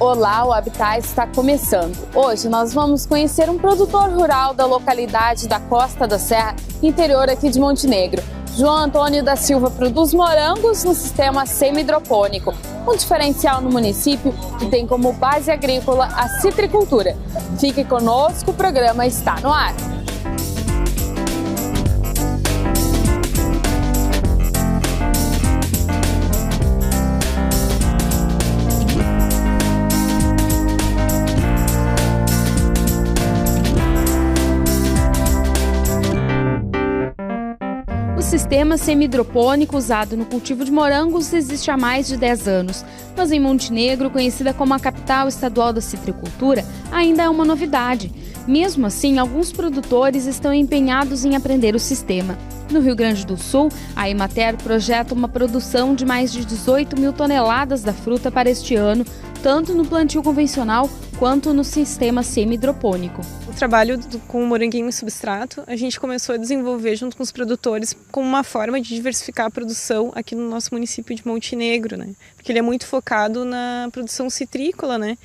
Olá, o Habitat está começando. Hoje nós vamos conhecer um produtor rural da localidade da Costa da Serra, interior aqui de Montenegro. João Antônio da Silva produz morangos no sistema semi-hidropônico, um diferencial no município que tem como base agrícola a citricultura. Fique conosco, o programa está no ar. O sistema semi-hidropônico usado no cultivo de morangos existe há mais de 10 anos, mas em Montenegro, conhecida como a capital estadual da citricultura, ainda é uma novidade. Mesmo assim, alguns produtores estão empenhados em aprender o sistema. No Rio Grande do Sul, a Emater projeta uma produção de mais de 18 mil toneladas da fruta para este ano, tanto no plantio convencional quanto no sistema semi-hidropônico. O trabalho com o moranguinho em substrato, a gente começou a desenvolver junto com os produtores como uma forma de diversificar a produção aqui no nosso município de Montenegro, né? Porque ele é muito focado na produção citrícola, né?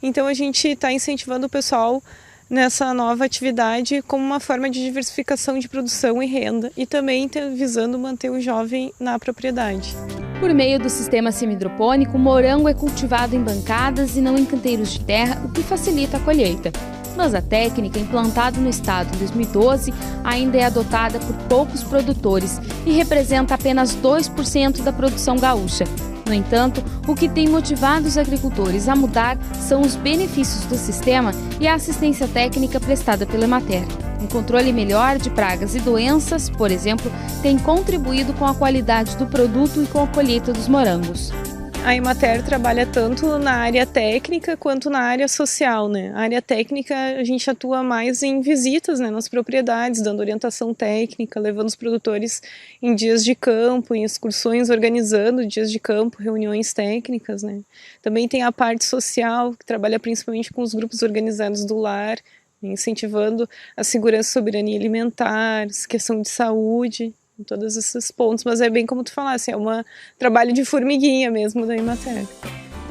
Então a gente está incentivando o pessoal nessa nova atividade como uma forma de diversificação de produção e renda e também visando manter o jovem na propriedade. Por meio do sistema semi-hidropônico, o morango é cultivado em bancadas e não em canteiros de terra, o que facilita a colheita. Mas a técnica, implantada no estado em 2012, ainda é adotada por poucos produtores e representa apenas 2% da produção gaúcha. No entanto, o que tem motivado os agricultores a mudar são os benefícios do sistema e a assistência técnica prestada pela Emater. Um controle melhor de pragas e doenças, por exemplo, tem contribuído com a qualidade do produto e com a colheita dos morangos. A Emater trabalha tanto na área técnica quanto na área social, né? A área técnica a gente atua mais em visitas, né, nas propriedades, dando orientação técnica, levando os produtores em dias de campo, em excursões, organizando dias de campo, reuniões técnicas, né? Também tem a parte social, que trabalha principalmente com os grupos organizados do lar, incentivando a segurança e soberania alimentar, questão de saúde, em todos esses pontos, mas é bem como tu falasse, é um trabalho de formiguinha mesmo da Emater.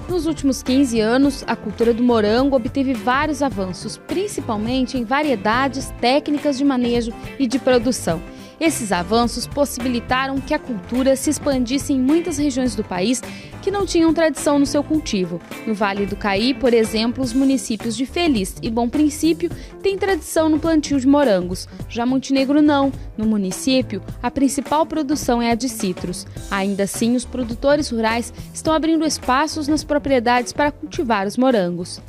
Nos últimos 15 anos, a cultura do morango obteve vários avanços, principalmente em variedades, técnicas de manejo e de produção. Esses avanços possibilitaram que a cultura se expandisse em muitas regiões do país que não tinham tradição no seu cultivo. No Vale do Caí, por exemplo, os municípios de Feliz e Bom Princípio têm tradição no plantio de morangos. Já Montenegro não. No município, a principal produção é a de citros. Ainda assim, os produtores rurais estão abrindo espaços nas propriedades para cultivar os morangos.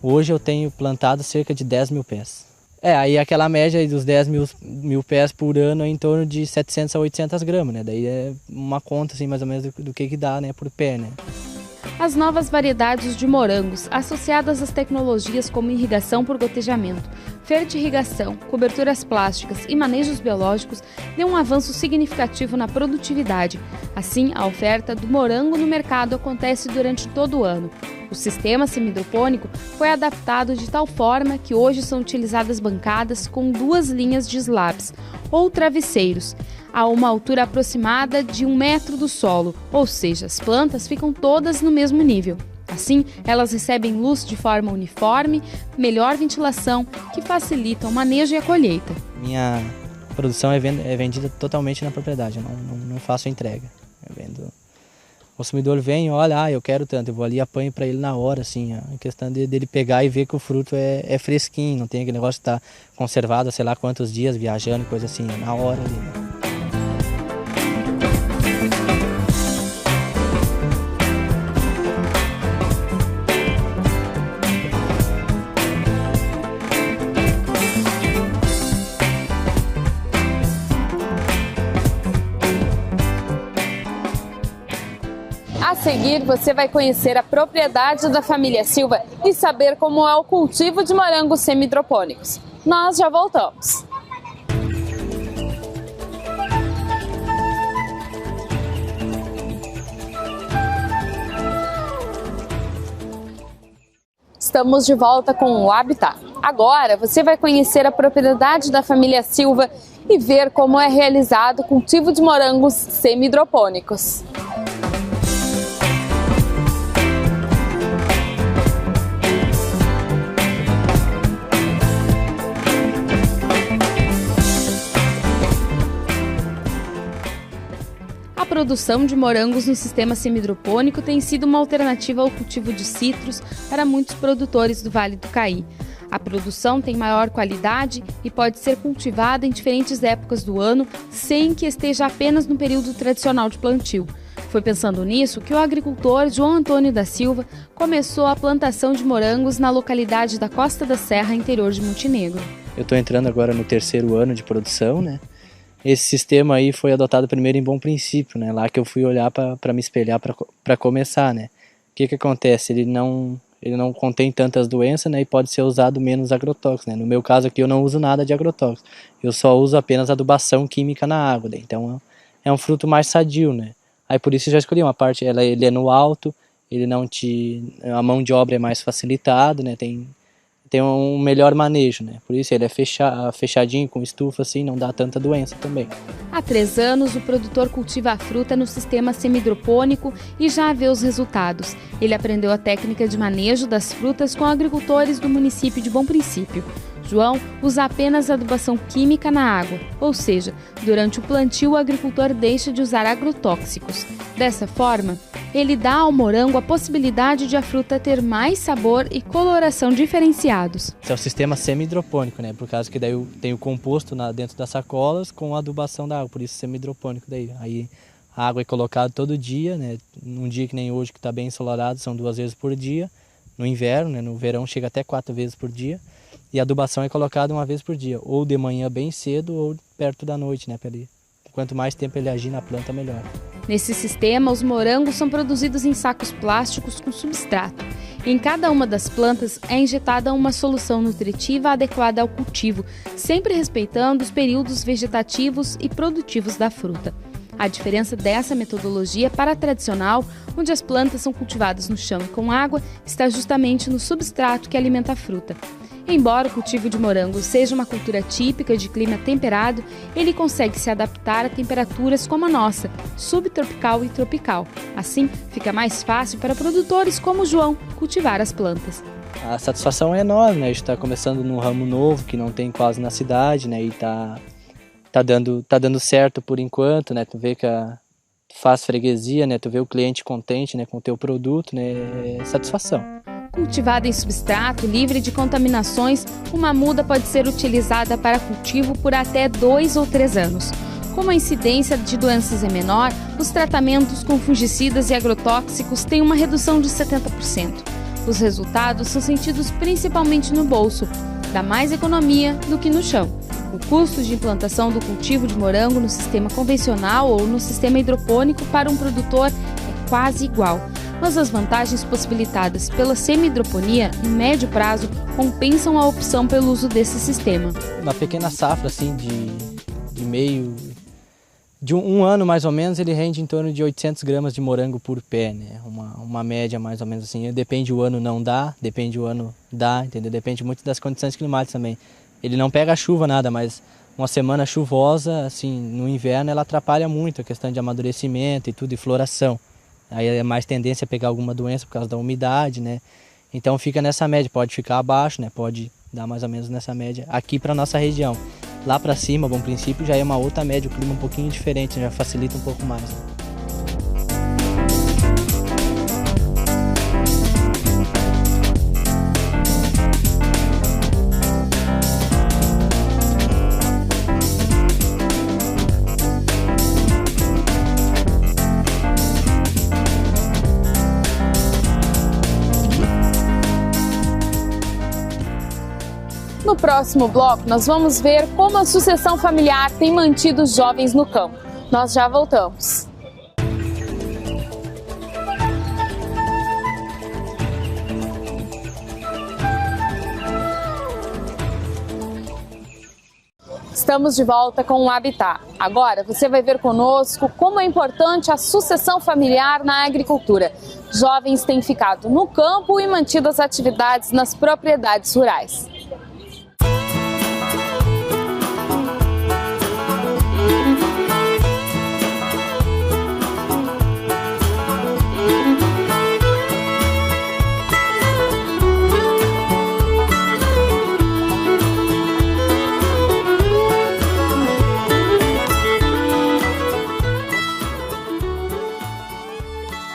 Hoje eu tenho plantado cerca de 10 mil pés. Aí aquela média dos 10 mil pés por ano é em torno de 700 a 800 gramas, né? Daí é uma conta assim, mais ou menos do que dá, né, por pé, né? As novas variedades de morangos, associadas às tecnologias como irrigação por gotejamento, fertirrigação, coberturas plásticas e manejos biológicos, deu um avanço significativo na produtividade. Assim, a oferta do morango no mercado acontece durante todo o ano. O sistema semi-hidropônico foi adaptado de tal forma que hoje são utilizadas bancadas com 2 linhas de slabs, ou travesseiros, a uma altura aproximada de 1 metro do solo, ou seja, as plantas ficam todas no mesmo nível. Assim, elas recebem luz de forma uniforme, melhor ventilação, que facilita o manejo e a colheita. Minha produção é vendida totalmente na propriedade, eu não faço entrega. O consumidor vem, olha, eu quero tanto, eu vou ali e apanho para ele na hora, assim, a questão dele pegar e ver que o fruto é fresquinho, não tem aquele negócio de estar conservado, sei lá quantos dias, viajando, coisa assim, é na hora ali, né? A seguir, você vai conhecer a propriedade da família Silva e saber como é o cultivo de morangos semi-hidropônicos. Nós já voltamos. Estamos de volta com o Habitat. Agora você vai conhecer a propriedade da família Silva e ver como é realizado o cultivo de morangos semi-hidropônicos. produção de morangos no sistema semihidropônico tem sido uma alternativa ao cultivo de citros para muitos produtores do Vale do Caí. A produção tem maior qualidade e pode ser cultivada em diferentes épocas do ano, sem que esteja apenas no período tradicional de plantio. Foi pensando nisso que o agricultor João Antônio da Silva começou a plantação de morangos na localidade da Costa da Serra, interior de Montenegro. Eu estou entrando agora no 3º ano de produção, né? Esse sistema aí foi adotado primeiro em Bom Princípio, né? Lá que eu fui olhar para me espelhar para começar, né? O que acontece? Ele não contém tantas doenças, né? E pode ser usado menos agrotóxicos, né? No meu caso aqui eu não uso nada de agrotóxico. Eu só uso apenas adubação química na água, né? Então é um fruto mais sadio, né? Aí por isso eu já escolhi uma parte, ele é no alto, a mão de obra é mais facilitada, né? Tem um melhor manejo, né? Por isso ele é fechadinho, com estufa assim, não dá tanta doença também. Há 3 anos, o produtor cultiva a fruta no sistema semihidropônico e já vê os resultados. Ele aprendeu a técnica de manejo das frutas com agricultores do município de Bom Princípio. João usa apenas adubação química na água, ou seja, durante o plantio o agricultor deixa de usar agrotóxicos. Dessa forma, ele dá ao morango a possibilidade de a fruta ter mais sabor e coloração diferenciados. Esse é o sistema semihidropônico, né? Por causa que daí tem o composto dentro das sacolas com a adubação da água, por isso semihidropônico daí. Aí a água é colocada todo dia, né? Num dia que nem hoje que está bem ensolarado, são 2 vezes por dia. No inverno, né? No verão chega até 4 vezes por dia. E a adubação é colocada 1 vez por dia, ou de manhã bem cedo ou perto da noite, né? Quanto mais tempo ele agir na planta, melhor. Nesse sistema, os morangos são produzidos em sacos plásticos com substrato. Em cada uma das plantas é injetada uma solução nutritiva adequada ao cultivo, sempre respeitando os períodos vegetativos e produtivos da fruta. A diferença dessa metodologia para a tradicional, onde as plantas são cultivadas no chão e com água, está justamente no substrato que alimenta a fruta. Embora o cultivo de morango seja uma cultura típica de clima temperado, ele consegue se adaptar a temperaturas como a nossa, subtropical e tropical. Assim, fica mais fácil para produtores como o João cultivar as plantas. A satisfação é enorme, né? A gente está começando num ramo novo que não tem quase na cidade, né? E tá dando certo por enquanto, né? Tu vê que faz freguesia, né? Tu vê o cliente contente, né? Com o teu produto, né? É satisfação. Cultivada em substrato livre de contaminações, uma muda pode ser utilizada para cultivo por até 2 ou 3 anos. Como a incidência de doenças é menor, os tratamentos com fungicidas e agrotóxicos têm uma redução de 70%. Os resultados são sentidos principalmente no bolso, dá mais economia do que no chão. O custo de implantação do cultivo de morango no sistema convencional ou no sistema hidropônico para um produtor é quase igual. Mas as vantagens possibilitadas pela semihidroponia, em médio prazo, compensam a opção pelo uso desse sistema. Uma pequena safra assim, de um ano mais ou menos, ele rende em torno de 800 gramas de morango por pé, né? Uma média mais ou menos assim. Depende o ano não dá, depende o ano dá, entendeu? Depende muito das condições climáticas também. Ele não pega chuva nada, mas uma semana chuvosa, assim, no inverno, ela atrapalha muito a questão de amadurecimento e tudo, e floração. Aí é mais tendência a pegar alguma doença por causa da umidade, né? Então fica nessa média, pode ficar abaixo, né? Pode dar mais ou menos nessa média aqui para nossa região. Lá para cima, Bom Princípio, já é uma outra média, o clima um pouquinho diferente, já facilita um pouco mais, né? No próximo bloco, nós vamos ver como a sucessão familiar tem mantido os jovens no campo. Nós já voltamos. Estamos de volta com o Habitat. Agora você vai ver conosco como é importante a sucessão familiar na agricultura. Jovens têm ficado no campo e mantido as atividades nas propriedades rurais.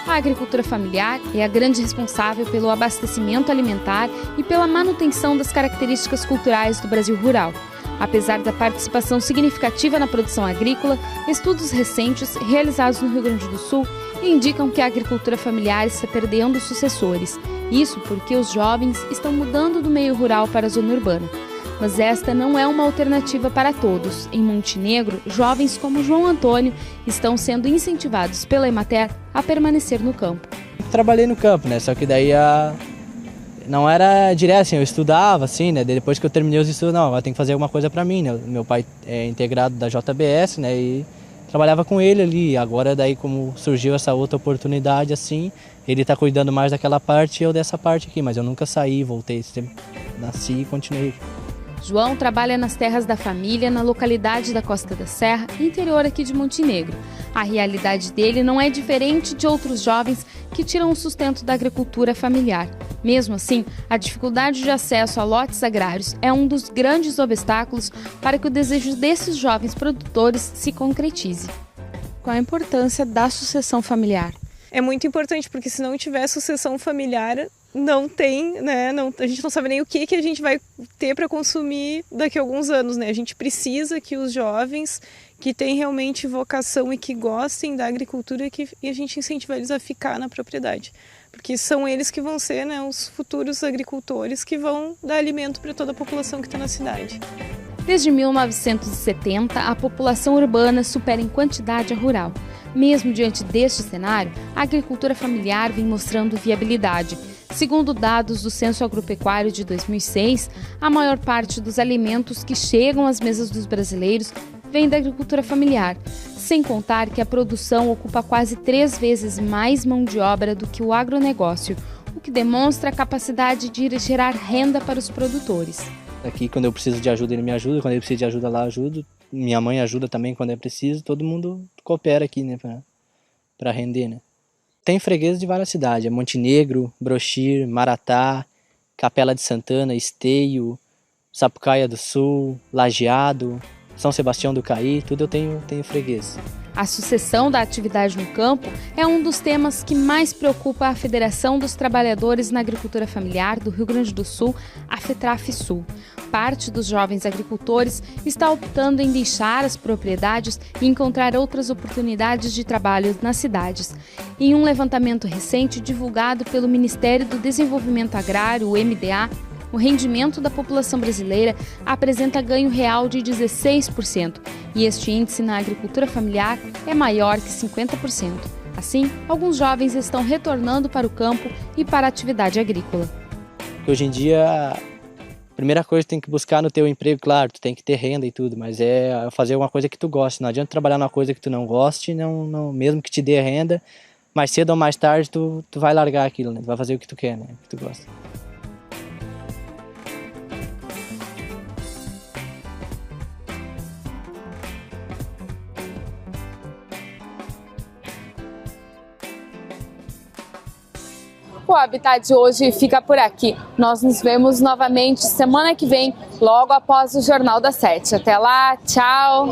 A agricultura familiar é a grande responsável pelo abastecimento alimentar e pela manutenção das características culturais do Brasil rural. Apesar da participação significativa na produção agrícola, estudos recentes realizados no Rio Grande do Sul indicam que a agricultura familiar está perdendo sucessores. Isso porque os jovens estão mudando do meio rural para a zona urbana. Mas esta não é uma alternativa para todos. Em Montenegro, jovens como João Antônio estão sendo incentivados pela Emater a permanecer no campo. Trabalhei no campo, né? Só que daí não era direto, assim, eu estudava, assim, né? Depois que eu terminei os estudos, não, eu tenho que fazer alguma coisa para mim, né? Meu pai é integrado da JBS, né? E trabalhava com ele ali. Agora daí, como surgiu essa outra oportunidade, assim, ele está cuidando mais daquela parte e eu dessa parte aqui. Mas eu nunca saí, voltei, sempre nasci e continuei. João trabalha nas terras da família, na localidade da Costa da Serra, interior aqui de Montenegro. A realidade dele não é diferente de outros jovens que tiram o sustento da agricultura familiar. Mesmo assim, a dificuldade de acesso a lotes agrários é um dos grandes obstáculos para que o desejo desses jovens produtores se concretize. Qual a importância da sucessão familiar? É muito importante, porque se não tiver sucessão familiar, não tem, né? A gente não sabe nem o que a gente vai ter para consumir daqui a alguns anos, né? A gente precisa que os jovens que têm realmente vocação e que gostem da agricultura e a gente incentiva eles a ficar na propriedade. Porque são eles que vão ser, né, os futuros agricultores que vão dar alimento para toda a população que está na cidade. Desde 1970, a população urbana supera em quantidade a rural. Mesmo diante deste cenário, a agricultura familiar vem mostrando viabilidade. Segundo dados do Censo Agropecuário de 2006, a maior parte dos alimentos que chegam às mesas dos brasileiros vem da agricultura familiar, sem contar que a produção ocupa quase 3 vezes mais mão de obra do que o agronegócio, o que demonstra a capacidade de gerar renda para os produtores. Aqui, quando eu preciso de ajuda, ele me ajuda, quando ele precisa de ajuda lá, eu ajudo. Minha mãe ajuda também quando é preciso, todo mundo coopera aqui, né, para render, né. Tem fregueses de várias cidades, é Montenegro, Brochir, Maratá, Capela de Santana, Esteio, Sapucaia do Sul, Lajeado, São Sebastião do Caí, tudo eu tenho freguês. A sucessão da atividade no campo é um dos temas que mais preocupa a Federação dos Trabalhadores na Agricultura Familiar do Rio Grande do Sul, a FETRAF-Sul. Parte dos jovens agricultores está optando em deixar as propriedades e encontrar outras oportunidades de trabalho nas cidades. Em um levantamento recente divulgado pelo Ministério do Desenvolvimento Agrário, o MDA, o rendimento da população brasileira apresenta ganho real de 16%, e este índice na agricultura familiar é maior que 50%. Assim, alguns jovens estão retornando para o campo e para a atividade agrícola. Hoje em dia, a primeira coisa que tu tem que buscar no teu emprego, claro, tu tem que ter renda e tudo, mas é fazer uma coisa que tu goste. Não adianta trabalhar numa coisa que tu não goste, mesmo que te dê renda, mais cedo ou mais tarde tu vai largar aquilo, né? Tu vai fazer o que tu quer, né? O que tu gosta. O Habitat de hoje fica por aqui. Nós nos vemos novamente semana que vem, logo após o Jornal das 7. Até lá, tchau!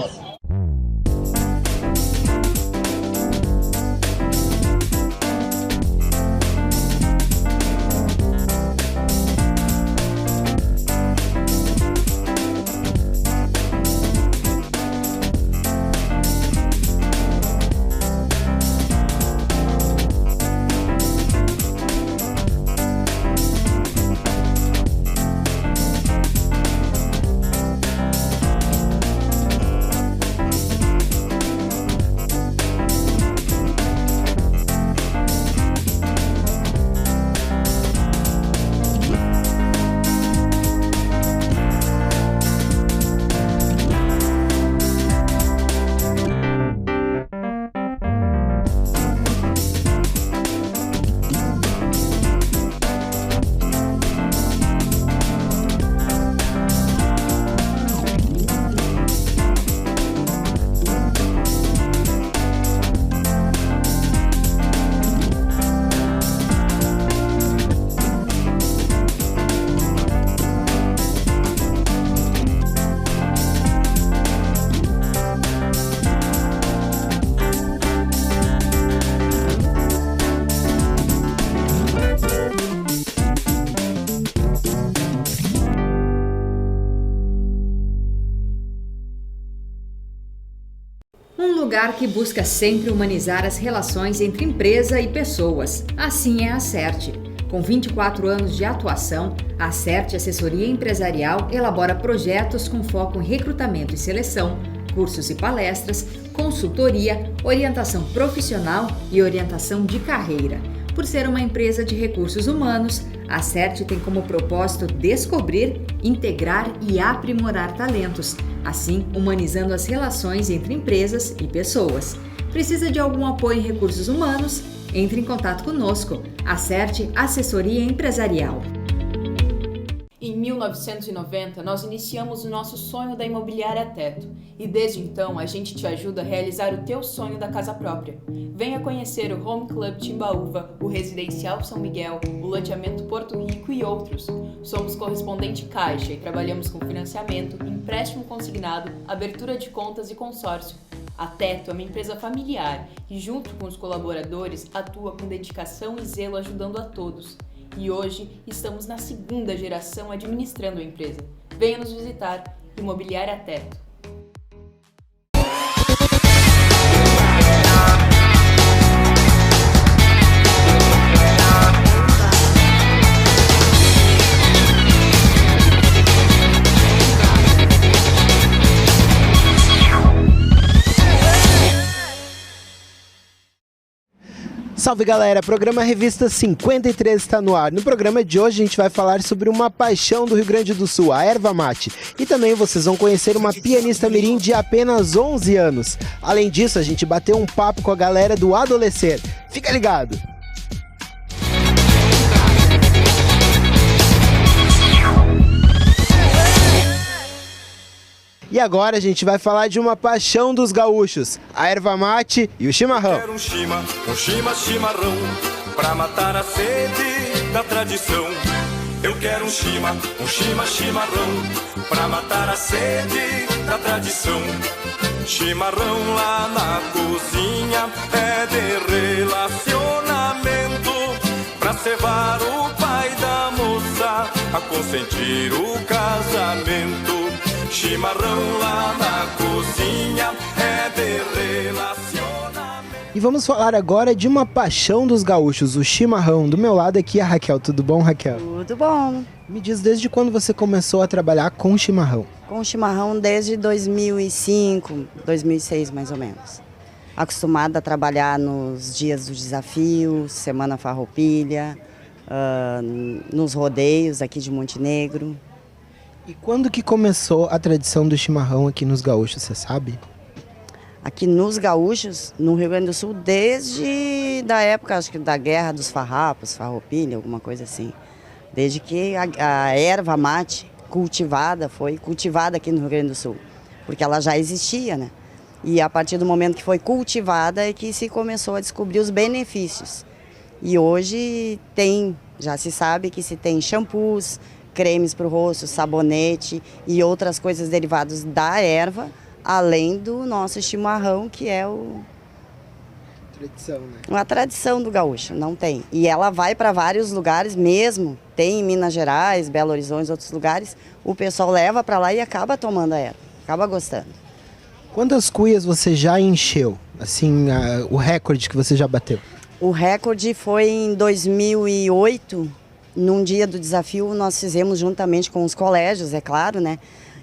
Search busca sempre humanizar as relações entre empresa e pessoas. Assim é a Acerte. Com 24 anos de atuação, a Acerte Assessoria Empresarial elabora projetos com foco em recrutamento e seleção, cursos e palestras, consultoria, orientação profissional e orientação de carreira. Por ser uma empresa de recursos humanos, a Acerte tem como propósito descobrir, integrar e aprimorar talentos, assim humanizando as relações entre empresas e pessoas. Precisa de algum apoio em recursos humanos? Entre em contato conosco. Acerte Assessoria Empresarial. Em 1990, nós iniciamos o nosso sonho da imobiliária Teto e desde então a gente te ajuda a realizar o teu sonho da casa própria. Venha conhecer o Home Club Timbaúva, o Residencial São Miguel, o Loteamento Porto Rico e outros. Somos correspondente Caixa e trabalhamos com financiamento, empréstimo consignado, abertura de contas e consórcio. A Teto é uma empresa familiar e, junto com os colaboradores, atua com dedicação e zelo ajudando a todos. E hoje estamos na 2ª geração administrando a empresa. Venha nos visitar, Imobiliária Teto. Salve galera, programa Revista 53 está no ar. No programa de hoje a gente vai falar sobre uma paixão do Rio Grande do Sul, a erva mate. E também vocês vão conhecer uma pianista mirim de apenas 11 anos. Além disso, a gente bateu um papo com a galera do Adolescer. Fica ligado! E agora a gente vai falar de uma paixão dos gaúchos, a erva mate e o chimarrão. Quero um chimarrão, pra matar a sede da tradição. Eu quero um chimarrão, pra matar a sede da tradição. Chimarrão lá na cozinha é de relacionamento, pra cevar o pai da moça, a consentir o casamento. Chimarrão lá na cozinha é de relacionamento. E vamos falar agora de uma paixão dos gaúchos, o chimarrão. Do meu lado aqui a Raquel. Tudo bom, Raquel? Tudo bom. Me diz, desde quando você começou a trabalhar com chimarrão? Com chimarrão desde 2005, 2006 mais ou menos. Acostumada a trabalhar nos dias do desafio, Semana Farroupilha, nos rodeios aqui de Montenegro. E quando que começou a tradição do chimarrão aqui nos gaúchos, você sabe? Aqui nos gaúchos, no Rio Grande do Sul, desde da época, acho que da Guerra dos Farrapos, Farroupilha, alguma coisa assim. Desde que a erva mate foi cultivada aqui no Rio Grande do Sul. Porque ela já existia, né? E a partir do momento que foi cultivada é que se começou a descobrir os benefícios. E hoje já se sabe que se tem shampoos, cremes para o rosto, sabonete e outras coisas derivadas da erva, além do nosso chimarrão, que é Tradição, né? Uma tradição do gaúcho, não tem. E ela vai para vários lugares mesmo, tem em Minas Gerais, Belo Horizonte, outros lugares, o pessoal leva para lá e acaba tomando a erva, acaba gostando. Quantas cuias você já encheu? Assim, o recorde que você já bateu? O recorde foi em 2008, num dia do desafio, nós fizemos juntamente com os colégios, é claro, né?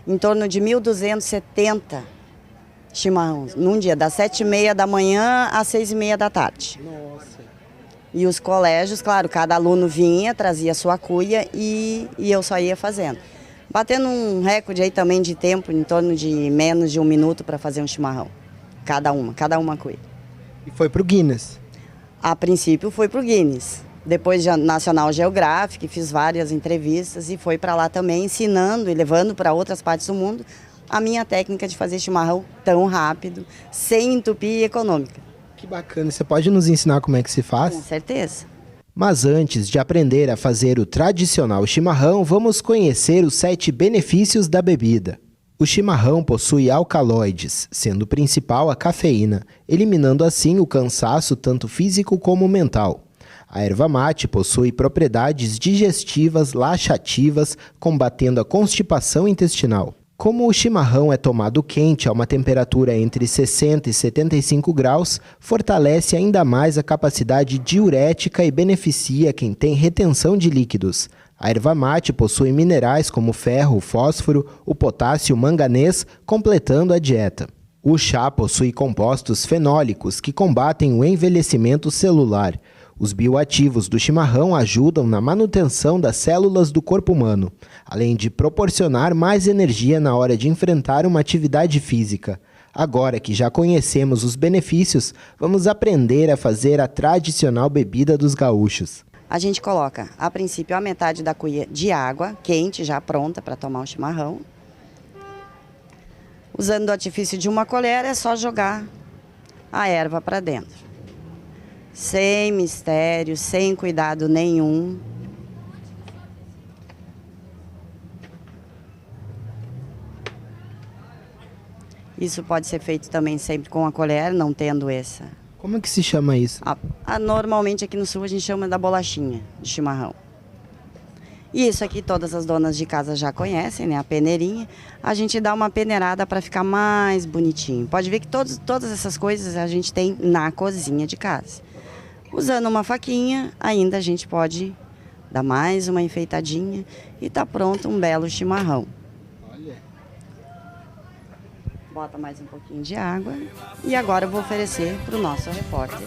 Em torno de 1.270 chimarrões, num dia, das 7h30 da manhã às 6h30 da tarde. Nossa! E os colégios, claro, cada aluno vinha, trazia sua cuia e eu só ia fazendo. Batendo um recorde aí também de tempo, em torno de menos de 1 minuto para fazer um chimarrão. Cada uma cuia. E foi pro Guinness? A princípio foi pro Guinness. Depois de National Geographic, fiz várias entrevistas e foi para lá também ensinando e levando para outras partes do mundo a minha técnica de fazer chimarrão tão rápido, sem entupir e econômica. Que bacana, você pode nos ensinar como é que se faz? Com certeza. Mas antes de aprender a fazer o tradicional chimarrão, vamos conhecer os 7 benefícios da bebida. O chimarrão possui alcaloides, sendo o principal a cafeína, eliminando assim o cansaço tanto físico como mental. A erva mate possui propriedades digestivas laxativas, combatendo a constipação intestinal. Como o chimarrão é tomado quente a uma temperatura entre 60 e 75 graus, fortalece ainda mais a capacidade diurética e beneficia quem tem retenção de líquidos. A erva mate possui minerais como o ferro, o fósforo, o potássio e o manganês, completando a dieta. O chá possui compostos fenólicos que combatem o envelhecimento celular. Os bioativos do chimarrão ajudam na manutenção das células do corpo humano, além de proporcionar mais energia na hora de enfrentar uma atividade física. Agora que já conhecemos os benefícios, vamos aprender a fazer a tradicional bebida dos gaúchos. A gente coloca, a princípio, a metade da cuia de água quente, já pronta para tomar o chimarrão. Usando o artifício de uma colher, é só jogar a erva para dentro. Sem mistério, sem cuidado nenhum. Isso pode ser feito também sempre com a colher, não tendo essa. Como é que se chama isso? Normalmente aqui no sul a gente chama da bolachinha de chimarrão. E isso aqui todas as donas de casa já conhecem, né? A peneirinha. A gente dá uma peneirada para ficar mais bonitinho. Pode ver que todas essas coisas a gente tem na cozinha de casa. Usando uma faquinha, ainda a gente pode dar mais uma enfeitadinha e tá pronto um belo chimarrão. Olha. Bota mais um pouquinho de água e agora eu vou oferecer para o nosso repórter.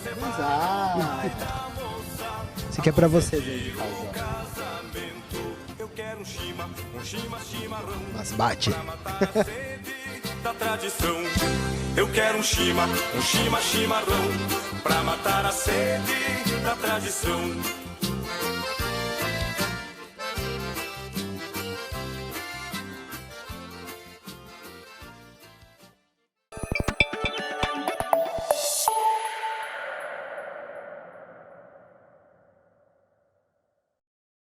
Isso aqui é para vocês aí de casa. Mas bate. Da tradição, eu quero um chimarrão pra matar a sede da tradição.